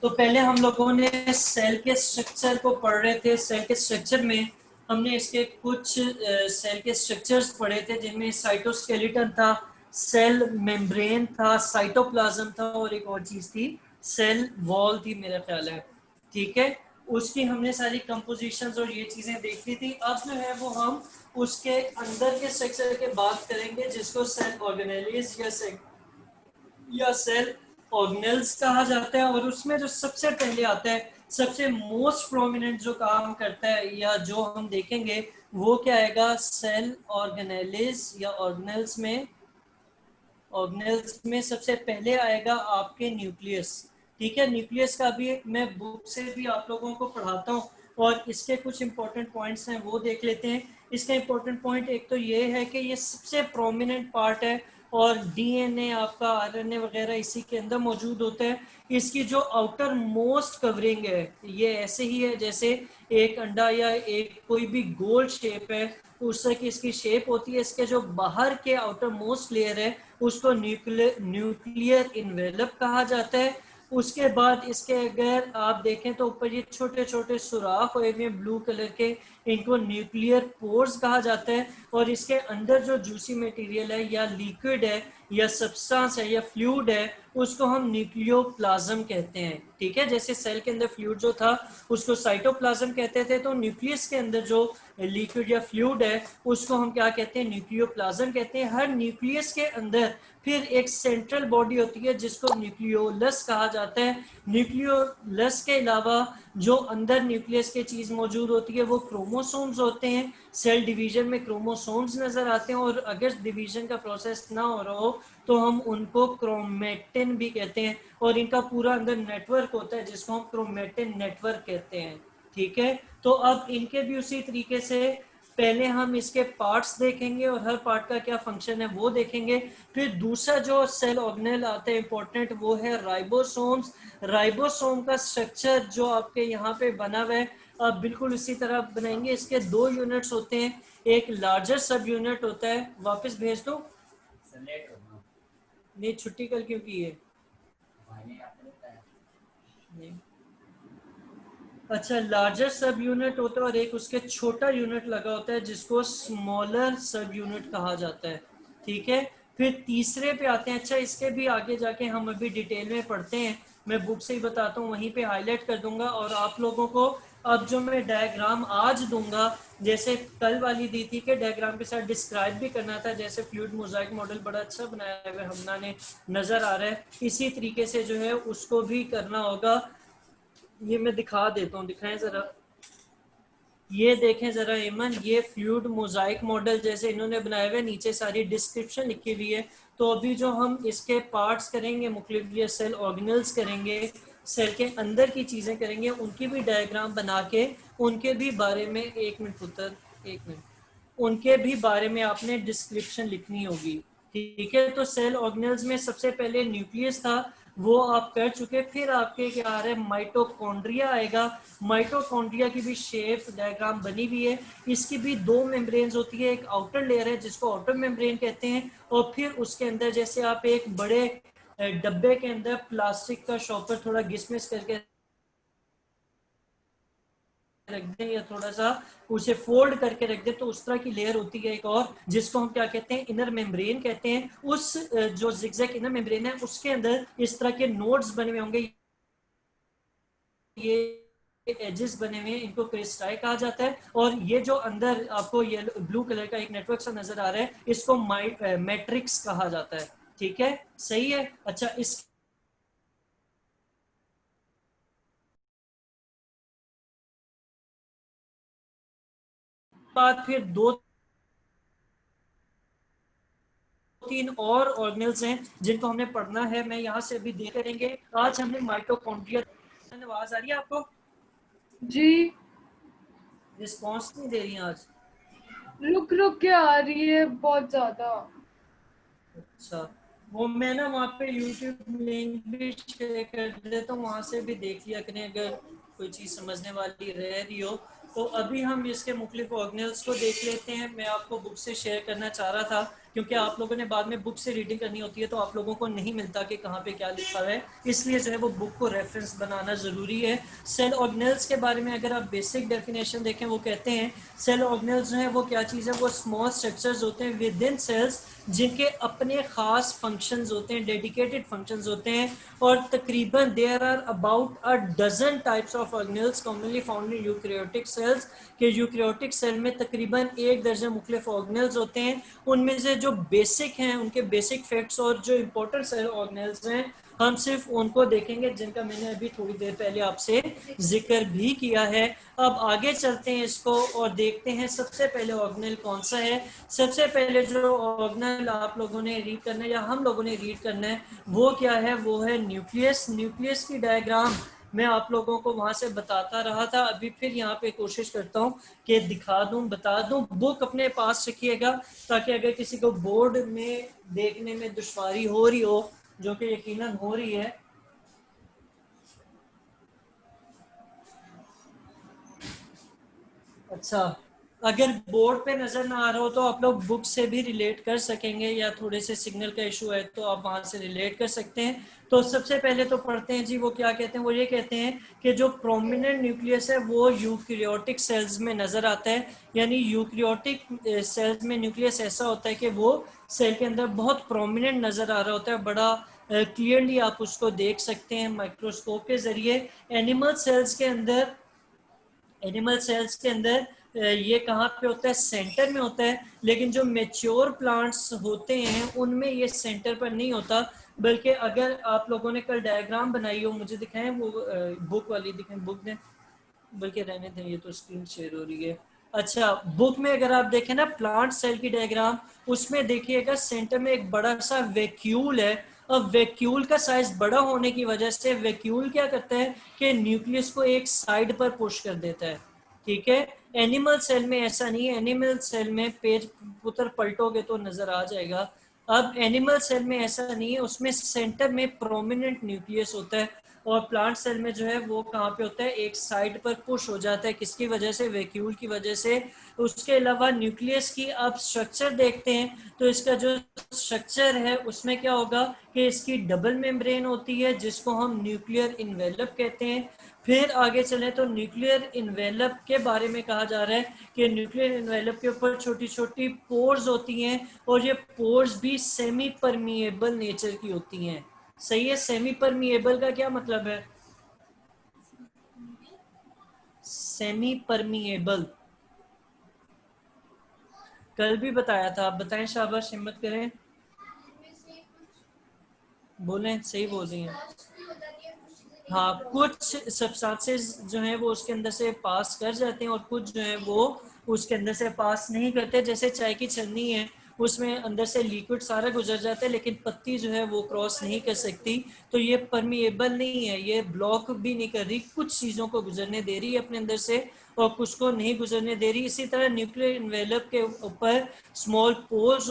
तो पहले हम लोगों ने सेल के स्ट्रक्चर को पढ़ रहे थे। सेल के स्ट्रक्चर में हमने इसके कुछ सेल के स्ट्रक्चर्स पढ़े थे, जिनमें साइटोस्केलेटन था, सेल मेम्ब्रेन था, साइटोप्लाज्म था, और एक और चीज थी सेल वॉल थी मेरा ख्याल है। ठीक है, उसकी हमने सारी कंपोजिशंस और ये चीजें देखी थी। अब जो है वो हम उसके अंदर के स्ट्रक्चर की बात करेंगे, जिसको सेल ऑर्गेनेलिस या सेल ऑर्गेनेल्स कहा जाता है। और उसमें जो सबसे पहले आता है, सबसे मोस्ट प्रोमिनेंट जो काम करता है या जो हम देखेंगे वो क्या आएगा, सेल ऑर्गेनेलिस या ऑर्गेनेल्स में सबसे पहले आएगा आपके न्यूक्लियस। ठीक है, न्यूक्लियस का भी मैं बुक से भी आप लोगों को पढ़ाता हूँ, और इसके कुछ इंपॉर्टेंट पॉइंट्स हैं वो देख लेते हैं। इसका इंपॉर्टेंट पॉइंट एक तो ये है कि ये सबसे प्रोमिनेंट पार्ट है, और डीएनए आपका आरएनए वगैरह इसी के अंदर मौजूद होता है। इसकी जो आउटर मोस्ट कवरिंग है, ये ऐसे ही है जैसे एक अंडा या एक कोई भी गोल शेप है, उससे की इसकी शेप होती है। इसके जो बाहर के आउटर मोस्ट लेयर है उसको न्यूक्लियर इन्वेलप कहा जाता है। उसके बाद इसके अगर आप देखें तो ऊपर ये छोटे छोटे सुराख हुए हुए ब्लू कलर के, इनको न्यूक्लियर पोर्स कहा जाता है। और इसके अंदर जो जूसी मटेरियल है या लिक्विड है या सब्सटेंस है या फ्लूइड है, उसको हम न्यूक्लियोप्लाज्म कहते हैं। ठीक है, जैसे सेल के अंदर फ्लूइड जो था उसको साइटोप्लाज्म कहते थे, तो न्यूक्लियस के अंदर जो लिक्विड या फ्लूइड है उसको हम क्या कहते हैं, न्यूक्लियोप्लाज्म कहते हैं। हर न्यूक्लियस के अंदर फिर एक सेंट्रल बॉडी होती है जिसको न्यूक्लियोलस कहा जाता है। न्यूक्लियोलस के अलावा जो अंदर न्यूक्लियस की चीज मौजूद होती है वो क्रोमोसोम्स होते हैं। सेल डिवीजन में क्रोमोसोम्स नजर आते हैं, और अगर डिवीजन का प्रोसेस ना हो रहा हो तो हम उनको क्रोमेटिन भी कहते हैं, और इनका पूरा अंदर नेटवर्क होता है जिसको हम क्रोमेटिन नेटवर्क कहते हैं। ठीक है, तो अब इनके भी उसी तरीके से पहले हम इसके पार्ट्स देखेंगे और हर पार्ट का क्या फंक्शन है वो देखेंगे। फिर दूसरा जो सेल ऑर्गेनेल आता है इंपॉर्टेंट, वो है राइबोसोम्स। राइबोसोम का स्ट्रक्चर जो आपके यहाँ पे बना हुआ है, आप बिल्कुल उसी तरह बनाएंगे। इसके दो यूनिट्स होते हैं, एक लार्जर सब यूनिट होता है, वापस भेज दो। नहीं, छुट्टी कल क्यों की है? नहीं। अच्छा, लार्जर सब यूनिट होता है और एक उसके छोटा यूनिट लगा होता है जिसको स्मॉलर सब यूनिट कहा जाता है। ठीक है, फिर तीसरे पे आते हैं। अच्छा, इसके भी आगे जाके हम अभी डिटेल में पढ़ते हैं, मैं बुक से ही बताता हूँ, वहीं पे हाईलाइट कर दूंगा। और आप लोगों को अब जो मैं डायग्राम आज दूंगा, जैसे कल वाली दी थी कि डायग्राम के साथ डिस्क्राइब भी करना था, जैसे फ्लूइड मोजाइक मॉडल बड़ा अच्छा बनाया हुआ हमना ने नजर आ रहा है, इसी तरीके से जो है उसको भी करना होगा। ये मैं दिखा देता हूँ, दिखाएं जरा। ये देखें जरा एमन, ये फ्लूइड मोजाइक मॉडल जैसे इन्होंने बनाया हुआ, नीचे सारी डिस्क्रिप्शन लिखी हुई है। तो अभी जो हम इसके पार्ट्स करेंगे, मुख्तलिफ सेल ऑर्गेनल्स करेंगे, सेल के अंदर की चीजें करेंगे, उनकी भी डायग्राम बना के उनके भी बारे में, एक मिनट पुत्र, एक मिनट, उनके भी बारे में आपने डिस्क्रिप्शन लिखनी होगी। ठीक है, तो सेल ऑर्गेनल्स में सबसे पहले न्यूक्लियस था, वो आप कर चुके। फिर आपके क्या आ रहा है, माइटोकॉन्ड्रिया आएगा। माइटोकॉन्ड्रिया की भी शेप डायग्राम बनी हुई है। इसकी भी दो मेम्ब्रेन्स होती है, एक आउटर लेयर है जिसको आउटर मेम्ब्रेन कहते हैं, और फिर उसके अंदर जैसे आप एक बड़े डब्बे के अंदर प्लास्टिक का शॉपर थोड़ा घिसमिस करके रख दें या थोड़ा सा उसे फोल्ड करके रख दें, तो उस तरह की लेयर होती है एक और, जिसको हम क्या कहते हैं, इनर मेम्ब्रेन कहते हैं। उस जो जिगजैग इनर मेम्ब्रेन है उसके अंदर इस तरह के नोड्स बने हुए होंगे, ये एजेस बने हुए हैं, इनको क्रिस्टाई कहा जाता है। और ये जो अंदर आपको ये ब्लू कलर का एक नेटवर्क सा नजर आ रहा है, इसको मैट्रिक्स कहा जाता है। ठीक है, सही है। अच्छा, इस बाद फिर दो तीन और ऑर्गेनल्स हैं जिनको हमने पढ़ना है, मैं यहाँ से अभी देख करेंगे। आज हमने माइटोकॉन्ड्रिया, आवाज आ रही है आपको? जी, रिस्पॉन्स नहीं दे रही आज? रुक रुक के आ रही है बहुत ज्यादा। अच्छा, वो मैं ना वहाँ पे यूट्यूब लिंक भी शेयर कर देता हूँ, वहाँ से भी देख लिया करें अगर कोई चीज़ समझने वाली रह रही हो। तो अभी हम इसके मुख्तलिफ ऑर्गेनल्स को देख लेते हैं। मैं आपको बुक से शेयर करना चाह रहा था क्योंकि आप लोगों ने बाद में बुक से रीडिंग करनी होती है तो आप लोगों को नहीं मिलता कि कहाँ पे क्या लिखा हुआ है, इसलिए जो है वो बुक को रेफरेंस बनाना ज़रूरी है। सेल ऑर्गेनेल्स के बारे में अगर आप बेसिक डेफिनेशन देखें, वो कहते हैं सेल ऑर्गेनेल्स जो है वो क्या चीज़ है, वो स्मॉल स्ट्रक्चर्स होते हैं विद इन सेल्स जिनके अपने ख़ास फंक्शंस होते हैं, डेडिकेटेड फंक्शंस होते हैं। और तकरीबन there are about a dozen types of organelles commonly found in eukaryotic cells, कि यूकैरियोटिक सेल में तकरीबन एक दर्जन मुख्तलिफ ऑर्गेनेल्स होते हैं। उनमें से जो बेसिक हैं, उनके बेसिक फैक्ट्स और जो इंपॉर्टेंट सेल ऑर्गेनेल्स हैं, हम सिर्फ उनको देखेंगे जिनका मैंने अभी थोड़ी देर पहले आपसे जिक्र भी किया है। अब आगे चलते हैं इसको और देखते हैं सबसे पहले ऑर्गेनेल कौन सा है। सबसे पहले जो ऑर्गेनेल आप लोगों ने रीड करना है या हम लोगों ने रीड करना है वो क्या है, वो है न्यूक्लियस। न्यूक्लियस की डायग्राम मैं आप लोगों को वहां से बताता रहा था, अभी फिर यहाँ पे कोशिश करता हूँ कि दिखा दूँ, बता दूँ। बुक अपने पास रखिएगा ताकि अगर किसी को बोर्ड में देखने में दुश्वारी हो रही हो, जो कि यकीनन हो रही है। अच्छा, अगर बोर्ड पे नजर ना आ रहा हो तो आप लोग बुक से भी रिलेट कर सकेंगे, या थोड़े से सिग्नल का इशू है तो आप वहां से रिलेट कर सकते हैं। तो सबसे पहले तो पढ़ते हैं जी, वो क्या कहते हैं। वो ये कहते हैं कि जो प्रोमिनेंट न्यूक्लियस है वो यूकैरियोटिक सेल्स में नजर आता है। यानी यूकैरियोटिक सेल्स में न्यूक्लियस ऐसा होता है कि वो सेल के अंदर बहुत प्रोमिनेंट नजर आ रहा होता है, बड़ा क्लियरली आप उसको देख सकते हैं माइक्रोस्कोप के जरिए। एनिमल सेल्स के अंदर ये कहाँ पे होता है, सेंटर में होता है। लेकिन जो मेच्योर प्लांट्स होते हैं उनमें ये सेंटर पर नहीं होता, बल्कि अगर आप लोगों ने कल डायग्राम बनाई हो, मुझे दिखाएं वो बुक वाली दिखाएं, बुक ने, बल्कि रहने दें, ये तो स्क्रीन शेयर हो रही है। अच्छा, बुक में अगर आप देखें ना प्लांट सेल की डायग्राम, उसमें देखिएगा सेंटर में एक बड़ा सा वैक्यूल है। अब वैक्यूल का साइज बड़ा होने की वजह से वैक्यूल क्या करता है कि न्यूक्लियस को एक साइड पर पुश कर देता है। ठीक है, एनिमल सेल में ऐसा नहीं है। एनिमल सेल में पेज पुत्र पलटोगे तो नजर आ जाएगा। अब एनिमल सेल में ऐसा नहीं है, उसमें सेंटर में प्रोमिनेंट न्यूक्लियस होता है। और प्लांट सेल में जो है वो कहाँ पे होता है, एक साइड पर पुश हो जाता है। किसकी वजह से, वैक्यूल की वजह से। उसके अलावा न्यूक्लियस की आप स्ट्रक्चर देखते हैं तो इसका जो स्ट्रक्चर है उसमें क्या होगा कि इसकी डबल मेम्ब्रेन होती है जिसको हम न्यूक्लियर इन्वेलप कहते हैं। फिर आगे चले तो न्यूक्लियर इन्वेलप के बारे में कहा जा रहा है कि न्यूक्लियर इन्वेलप के ऊपर छोटी छोटी पोर्स होती हैं, और ये पोर्स भी सेमी परमिएबल नेचर की होती हैं। सही है, सेमी परमिएबल का क्या मतलब है, सेमी परमिएबल कल भी बताया था, आप बताएं, शाबाश, हिम्मत करें, बोलें, सही बोल रही हैं। हाँ, कुछ सब्सटेंसेस जो हैं वो उसके अंदर से पास कर जाते हैं और कुछ जो है वो उसके अंदर से पास नहीं करते। जैसे चाय की छन्नी है, उसमें अंदर से लिक्विड सारा गुजर जाता है लेकिन पत्ती जो है वो क्रॉस नहीं कर सकती। तो ये परमिएबल नहीं है, ये ब्लॉक भी नहीं कर रही, कुछ चीज़ों को गुजरने दे रही है अपने अंदर से और कुछ को नहीं गुजरने दे रही। इसी तरह न्यूक्लियर इन्वेलप के ऊपर स्मॉल पोर्स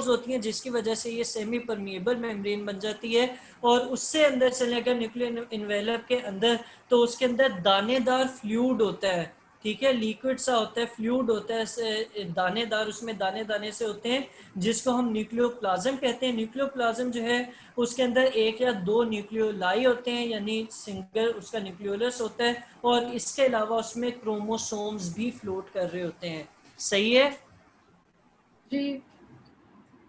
होती हैं जिसकी वजह से ये सेमी परमिएबल मेम्ब्रेन बन जाती है। और उससे अंदर चले अगर न्यूक्लियर इन्वेलप के अंदर, तो उसके अंदर दानेदार फ्लूइड होता है। ठीक है, लिक्विड सा होता है, फ्लूइड होता है दानेदार, उसमें दाने दाने से होते हैं जिसको हम न्यूक्लियोप्लाज्म कहते हैं। न्यूक्लियोप्लाज्म जो है उसके अंदर एक या दो न्यूक्लियोलाई होते हैं, यानी सिंगल उसका न्यूक्लियोलस होता है, और इसके अलावा उसमें क्रोमोसोम्स भी फ्लोट कर रहे होते हैं। सही है। जी।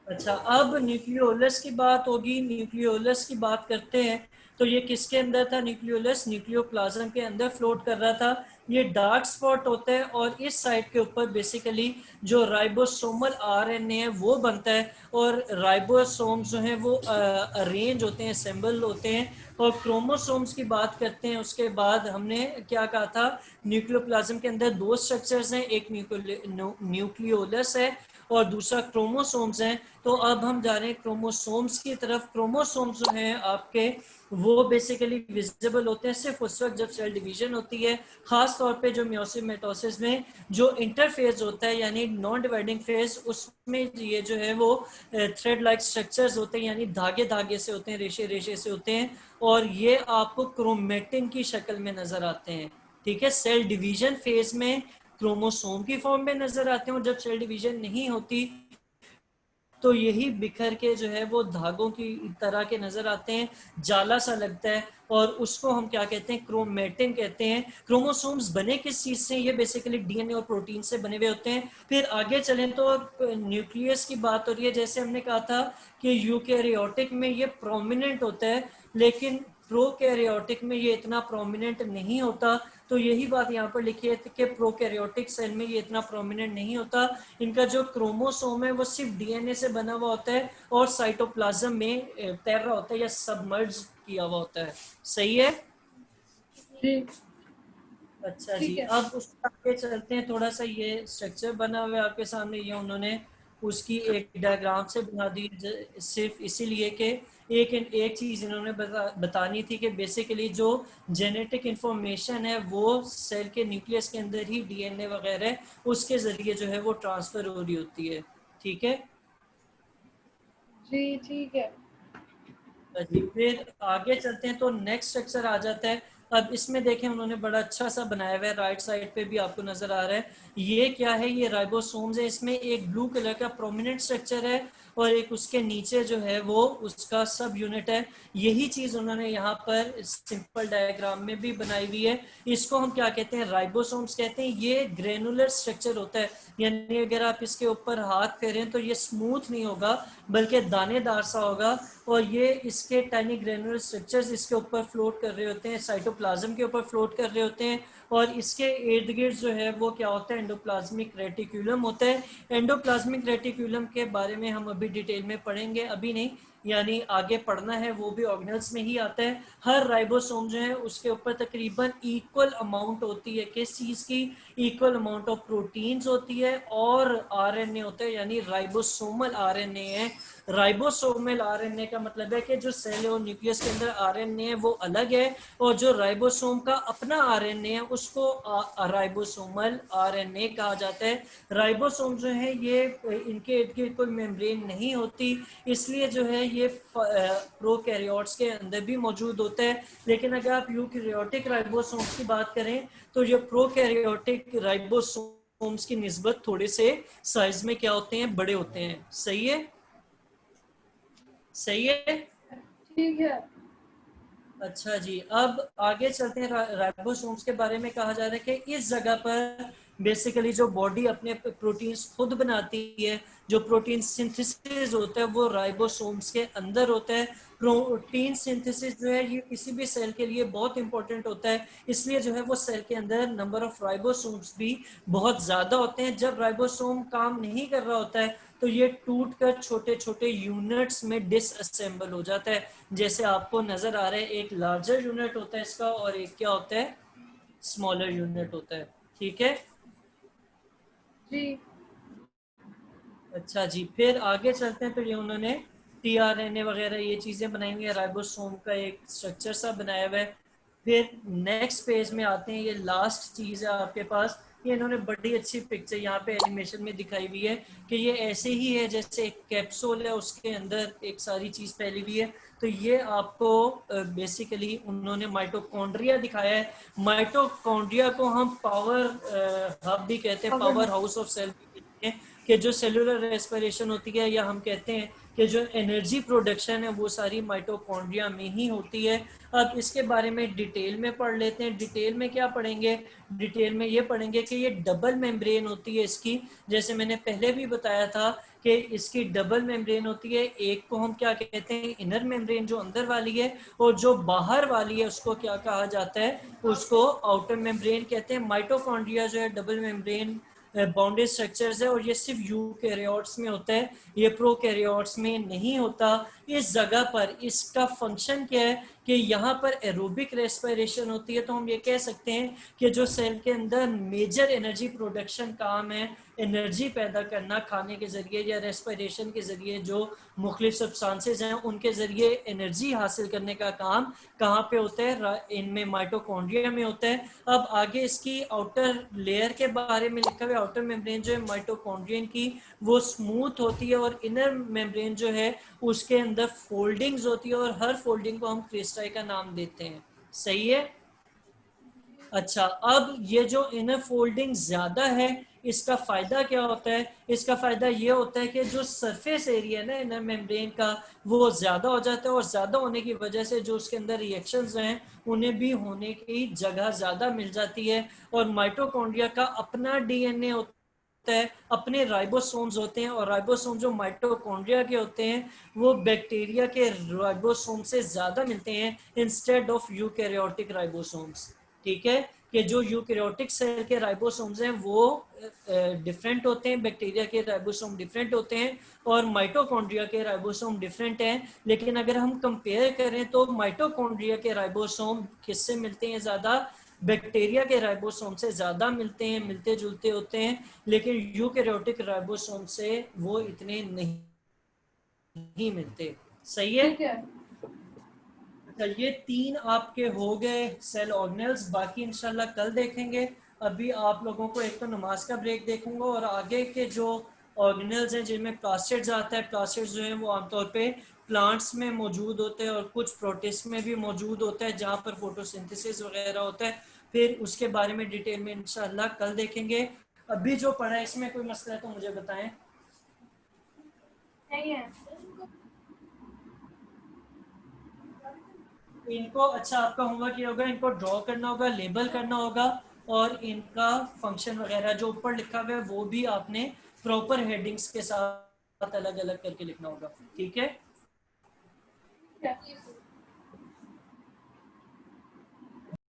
अच्छा, अब न्यूक्लियोलस की बात होगी, न्यूक्लियोलस की बात करते हैं। तो ये किसके अंदर था, न्यूक्लियोलस न्यूक्लियोप्लाज्म के अंदर फ्लोट कर रहा था। ये डार्क स्पॉट होता है और इस साइड के ऊपर बेसिकली जो राइबोसोमल आरएनए है वो बनता है, और राइबोसोम्स जो हैं वो अरेंज होते हैं, असेंबल होते हैं। और क्रोमोसोम्स की बात करते हैं, उसके बाद हमने क्या कहा था, न्यूक्लियोप्लाज्म के अंदर दो स्ट्रक्चर्स हैं, एक न्यूक्लियोलस है और दूसरा क्रोमोसोम्स हैं। तो अब हम जा रहे हैं क्रोमोसोम्स की तरफ। क्रोमोसोम्स जो हैं आपके वो बेसिकली विजिबल होते हैं सिर्फ उस वक्त जब सेल डिवीजन होती है, खास तौर पे जो मियोसिस मेटोसिस में जो इंटरफेज होता है यानी नॉन डिवाइडिंग फेज, उसमें ये जो है वो थ्रेड लाइक स्ट्रक्चर्स होते हैं, यानी धागे धागे से होते हैं, रेशे रेशे से होते हैं, और ये आपको क्रोमेटिन की शक्ल में नजर आते हैं। ठीक है, सेल डिवीजन फेज में क्रोमोसोम की फॉर्म में नजर आते हैं, और जब सेल डिवीजन नहीं होती तो यही बिखर के जो है वो धागों की तरह के नजर आते हैं, जाला सा लगता है, और उसको हम क्या कहते हैं, क्रोमेटिन कहते हैं। क्रोमोसोम्स बने किस चीज से, ये बेसिकली डीएनए और प्रोटीन से बने हुए होते हैं। फिर आगे चलें तो न्यूक्लियस की बात हो रही है। जैसे हमने कहा था कि यूकैरियोटिक में ये प्रोमिनेंट होता है, लेकिन प्रोकैरियोटिक में ये इतना प्रोमिनेंट नहीं होता। तो यही बात यहाँ पर लिखी है कि प्रोकैरियोटिक सेल में ये इतना प्रोमिनेंट नहीं होता। इनका जो क्रोमोसोम है वो सिर्फ डीएनए से बना हुआ होता है और साइटोप्लाज्म में तैर रहा होता है या सबमर्ज किया हुआ होता है। सही है? जी अच्छा जी, ठीक है। अब उसके आगे चलते हैं। थोड़ा सा ये स्ट्रक्चर बना हुआ है आपके सामने, ये उन्होंने उसकी एक डायग्राम से बना दी, सिर्फ इसीलिए कि एक चीज इन्होंने बतानी थी कि बेसिकली जो जेनेटिक इंफॉर्मेशन है वो सेल के न्यूक्लियस के अंदर ही डीएनए वगैरह उसके जरिए जो है वो ट्रांसफर हो रही होती है। ठीक है जी ठीक है। जी। फिर आगे चलते हैं तो नेक्स्ट स्ट्रक्चर आ जाता है। अब इसमें देखें उन्होंने बड़ा अच्छा सा बनाया हुआ है, राइट साइड पे भी आपको नजर आ रहा है। ये क्या है, ये राइबोसोम्स है। इसमें एक ब्लू कलर का प्रोमिनेंट स्ट्रक्चर है और एक उसके नीचे जो है वो उसका सब यूनिट है। यही चीज उन्होंने यहाँ पर सिंपल डायग्राम में भी बनाई हुई है। इसको हम क्या कहते हैं, राइबोसोम्स कहते हैं। ये ग्रेनुलर स्ट्रक्चर होता है, यानी अगर आप इसके ऊपर हाथ फेरें तो ये स्मूथ नहीं होगा बल्कि दानेदार सा होगा। और ये इसके टाइनी ग्रेनुलर स्ट्रक्चर्स इसके ऊपर फ्लोट कर रहे होते हैं, साइटोप्लाज्म के ऊपर फ्लोट कर रहे होते हैं। और इसके इर्द गिर्द जो है वो क्या होता है, एंडोप्लाज्मिक रेटिक्यूलम होता है। एंडोप्लाज्मिक रेटिक्यूलम के बारे में हम अभी डिटेल में पढ़ेंगे, अभी नहीं, यानी आगे पढ़ना है, वो भी ऑर्गेनल्स में ही आता है। हर राइबोसोम जो है उसके ऊपर तकरीबन इक्वल अमाउंट होती है, किस चीज की, इक्वल अमाउंट ऑफ प्रोटीन्स होती है और आरएनए होता है, यानी राइबोसोमल आरएनए है। राइबोसोमल आरएनए का मतलब है कि जो सेल और न्यूक्लियस के अंदर आरएनए है वो अलग है, और जो राइबोसोम का अपना आरएनए है उसको राइबोसोमल आरएनए कहा जाता है। राइबोसोम जो है ये इनके इर्द गिर्द कोई मेम्ब्रेन नहीं होती, इसलिए जो है ये प्रोकैरियोट्स के अंदर भी मौजूद होता है। लेकिन अगर आप यूकैरियोटिक राइबोसोम्स की बात करें तो ये प्रोकैरियोटिक राइबोसोम्स की निस्बत थोड़े से साइज में क्या होते हैं, बड़े होते हैं। सही है? सही है। ठीक है। अच्छा जी, अब आगे चलते हैं। राइबोसोम्स के बारे में कहा जा रहा है कि इस जगह पर बेसिकली जो बॉडी अपने प्रोटीन्स खुद बनाती है, जो प्रोटीन सिंथेसिस होता है वो राइबोसोम्स के अंदर होता है। प्रोटीन सिंथेसिस जो है ये किसी भी सेल के लिए बहुत इंपॉर्टेंट होता है, इसलिए जो है वो सेल के अंदर नंबर ऑफ राइबोसोम्स भी बहुत ज्यादा होते हैं। जब राइबोसोम काम नहीं कर रहा होता है तो ये टूट कर छोटे छोटे यूनिट्स में डिसअसेंबल हो जाता है। जैसे आपको नजर आ रहा है, एक लार्जर यूनिट होता है इसका और एक क्या होता है, स्मॉलर यूनिट होता है। ठीक है। जी अच्छा जी, फिर आगे चलते हैं। तो ये उन्होंने टीआरएनए वगैरह ये चीजें बनाई हुई है, राइबोसोम का एक स्ट्रक्चर सा बनाया हुआ है। फिर नेक्स्ट पेज में आते हैं, ये लास्ट चीज है आपके पास। ये इन्होंने बड़ी अच्छी पिक्चर यहाँ पे एनिमेशन में दिखाई हुई है कि ये ऐसे ही है जैसे एक कैप्सूल है, उसके अंदर एक सारी चीज फैली हुई है। तो ये आपको बेसिकली उन्होंने माइटोकॉन्ड्रिया दिखाया है। माइटोकॉन्ड्रिया को हम पावर हब भी कहते हैं, अगर पावर हाउस ऑफ सेल भी कहते हैं, कि जो सेलुलर रेस्पिरेशन होती है, या हम कहते हैं कि जो एनर्जी प्रोडक्शन है वो सारी माइटोकॉन्ड्रिया में ही होती है। अब इसके बारे में डिटेल में पढ़ लेते हैं। डिटेल में क्या पढ़ेंगे, डिटेल में ये पढ़ेंगे कि ये डबल मेम्ब्रेन होती है इसकी। जैसे मैंने पहले भी बताया था कि इसकी डबल मेम्ब्रेन होती है। एक को हम क्या कहते हैं, इनर मेम्ब्रेन जो अंदर वाली है, और जो बाहर वाली है उसको क्या कहा जाता है, उसको आउटर मेम्ब्रेन कहते हैं। माइटोकॉन्ड्रिया जो है डबल मेम्ब्रेन बाउंडेड स्ट्रक्चर्स है, और ये सिर्फ यूकैरियोट्स में होता है, ये प्रोकैरियोट्स में नहीं होता। इस जगह पर इसका फंक्शन क्या है कि यहाँ पर एरोबिक रेस्पिरेशन होती है। तो हम ये कह सकते हैं कि जो सेल के अंदर मेजर एनर्जी प्रोडक्शन काम है, एनर्जी पैदा करना खाने के जरिए या रेस्पिरेशन के जरिए, जो मुख्तलिफ सब्सटेंसेस हैं उनके जरिए एनर्जी हासिल करने का काम कहाँ पे होता है, इनमें माइटोकॉन्ड्रिया में होता है। अब आगे इसकी आउटर लेयर के बारे में लिखा हुआ है। आउटर मेम्ब्रेन जो है माइटोकॉन्ड्रियन की वो स्मूथ होती है, और इनर मेम्ब्रेन जो है उसके अंदर फोल्डिंग्स होती है, और हर फोल्डिंग को हम क्रिस्टाई का नाम देते हैं। सही है? अच्छा, अब ये जो इनर फोल्डिंग ज्यादा है, इसका फायदा क्या होता है? इसका फायदा ये होता है कि जो सरफेस एरिया है ना इनर मेम्ब्रेन का, वो ज्यादा हो जाता है, और ज्यादा होने की वजह से जो उसके अंदर रिएक्शंस हैं उन्हें भी होने की जगह ज्यादा मिल जाती है। और माइटोकॉन्ड्रिया का अपना डीएनए होता है, अपने राइबोसोम्स होते हैं, और राइबोसोम जो माइटोकॉन्ड्रिया के होते हैं वो बैक्टीरिया के राइबोसोम से ज्यादा मिलते हैं इंस्टेड ऑफ यूकैरियोटिक राइबोसोम्स। ठीक है, कि जो यूकैरियोटिक सेल के राइबोसोम्स हैं वो डिफरेंट होते हैं, बैक्टीरिया के राइबोसोम डिफरेंट होते हैं, और माइटोकॉन्ड्रिया के राइबोसोम डिफरेंट हैं। लेकिन अगर हम कंपेयर करें तो माइटोकॉन्ड्रिया के राइबोसोम किससे मिलते हैं ज्यादा? बैक्टीरिया के राइबोसोम से ज्यादा मिलते हैं, मिलते जुलते होते हैं। लेकिन यूकैरियोटिक राइबोसोम से वो इतने नहीं मिलते। सही है? ठीक है। तो ये 3 आपके हो गए सेल ऑर्गेनल्स, बाकी इंशाल्लाह कल देखेंगे। अभी आप लोगों को एक तो नमाज का ब्रेक देखूंगा, और आगे के जो ऑर्गेनल्स हैं जिनमें प्लास्टिड्स आता है, प्लास्टिड्स जो हैं वो आमतौर पे प्लांट्स में मौजूद होते हैं और कुछ प्रोटिस्ट में भी मौजूद होता है जहाँ पर फोटोसिंथेसिस वगैरह होता है। फिर उसके बारे में डिटेल में इंशाल्लाह कल देखेंगे। अभी जो पढ़ा है इसमें कोई मसला है तो मुझे बताएं। नहीं है। इनको अच्छा, आपका होमवर्क ये होगा, इनको ड्रॉ करना होगा, लेबल करना होगा, और इनका फंक्शन वगैरह जो ऊपर लिखा हुआ है वो भी आपने प्रॉपर हेडिंग्स के साथ अलग अलग करके लिखना होगा। ठीक है? ठीक है।